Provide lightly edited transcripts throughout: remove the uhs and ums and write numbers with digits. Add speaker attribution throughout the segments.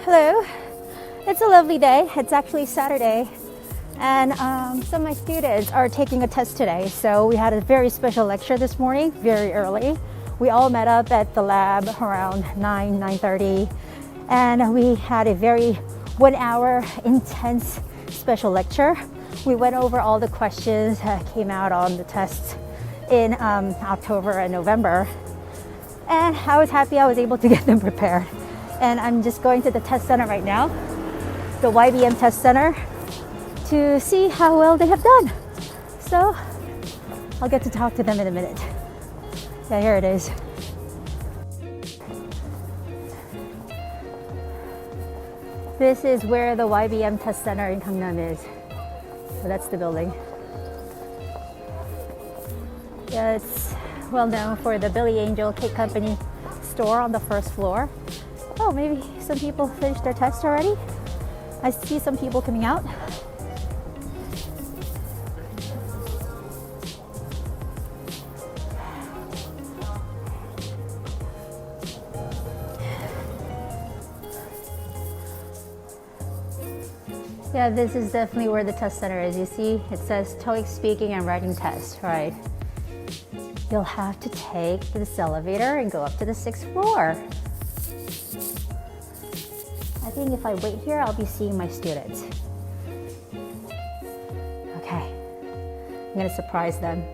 Speaker 1: Hello. It's a lovely day. It's actually Saturday. And some of my students are taking a test today. So we had a very special lecture this morning, very early. We all met up at the lab around 9:30. And we had a very 1 hour intense special lecture. We went over all the questions that came out on the tests in October and November. And I was happy I was able to get them prepared. And I'm just going to the test center right now, the YBM test center, to see how well they have done. So I'll get to talk to them in a minute. Yeah, here it is. This is where the YBM test center in Gangnam is. So that's the building. Yeah, it's well known for the Billy Angel Cake Company store on the first floor. Oh, maybe some people finished their test already. I see some people coming out. Yeah, this is definitely where the test center is. You see, it says TOEIC speaking and writing test, right? You'll have to take this elevator and go up to the 6th floor. I think if I wait here, I'll be seeing my students. Okay, I'm gonna surprise them.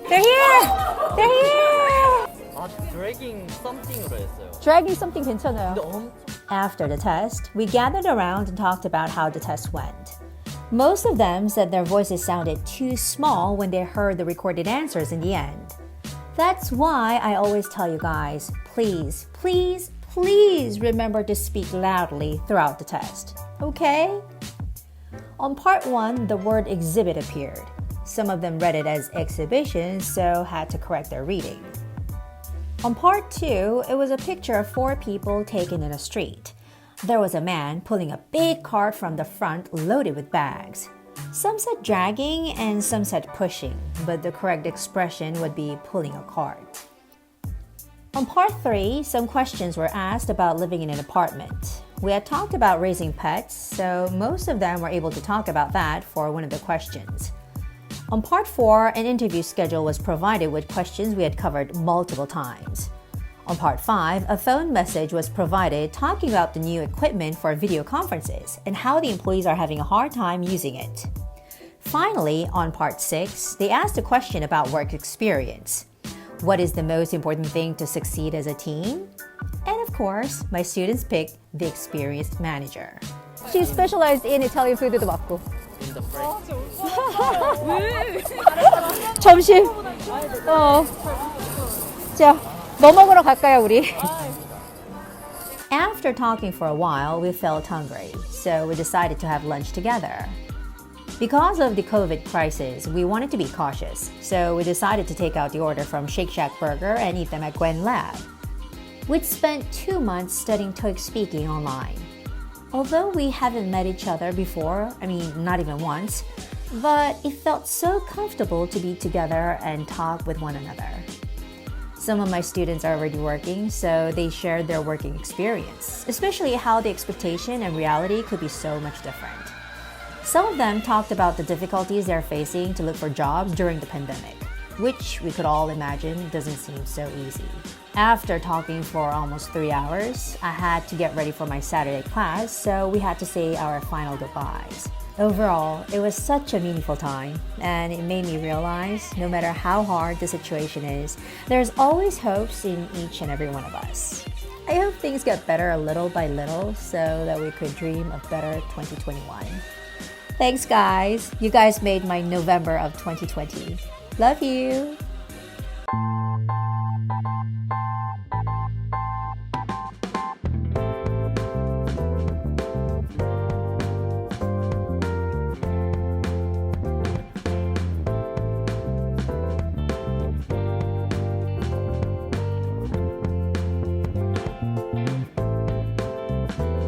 Speaker 1: They're here! They're here!
Speaker 2: dragging something으로 했어요.
Speaker 1: Dragging something 괜찮아요.
Speaker 2: 근데
Speaker 1: After the test, we gathered around and talked about how the test went. Most of them said their voices sounded too small when they heard the recorded answers in the end. That's why I always tell you guys, please, please, please remember to speak loudly throughout the test. Okay? On part 1, the word exhibit appeared. Some of them read it as exhibition, so had to correct their reading. On part 2, it was a picture of 4 people taken in a street. There was a man pulling a big cart from the front loaded with bags. Some said dragging and some said pushing, but the correct expression would be pulling a cart. On part 3, some questions were asked about living in an apartment. We had talked about raising pets, so most of them were able to talk about that for one of the questions. On part 4, an interview schedule was provided with questions we had covered multiple times. On part 5, a phone message was provided talking about the new equipment for video conferences and how the employees are having a hard time using it. Finally, on part 6, they asked a question about work experience. What is the most important thing to succeed as a team? And of course, my students picked the experienced manager. She specialized in Italian food도 맞고.
Speaker 2: in the break.
Speaker 1: 점심. 자, 뭐 먹으러 갈까요, 우리? After talking for a while, we felt hungry, so we decided to have lunch together. Because of the COVID crisis, we wanted to be cautious, so we decided to take out the order from Shake Shack Burger and eat them at Gwen Lab. We'd spent 2 months studying TOEIC speaking online. Although we haven't met each other before, not even once, but it felt so comfortable to be together and talk with one another. Some of my students are already working, so they shared their working experience, especially how the expectation and reality could be so much different. Some of them talked about the difficulties they're facing to look for jobs during the pandemic, which we could all imagine doesn't seem so easy. After talking for almost 3 hours, I had to get ready for my Saturday class, so we had to say our final goodbyes. Overall, it was such a meaningful time, and it made me realize no matter how hard the situation is, there's always hopes in each and every one of us. I hope things get better a little by little so that we could dream of better 2021. Thanks, guys. You guys made my November of 2020. Love you.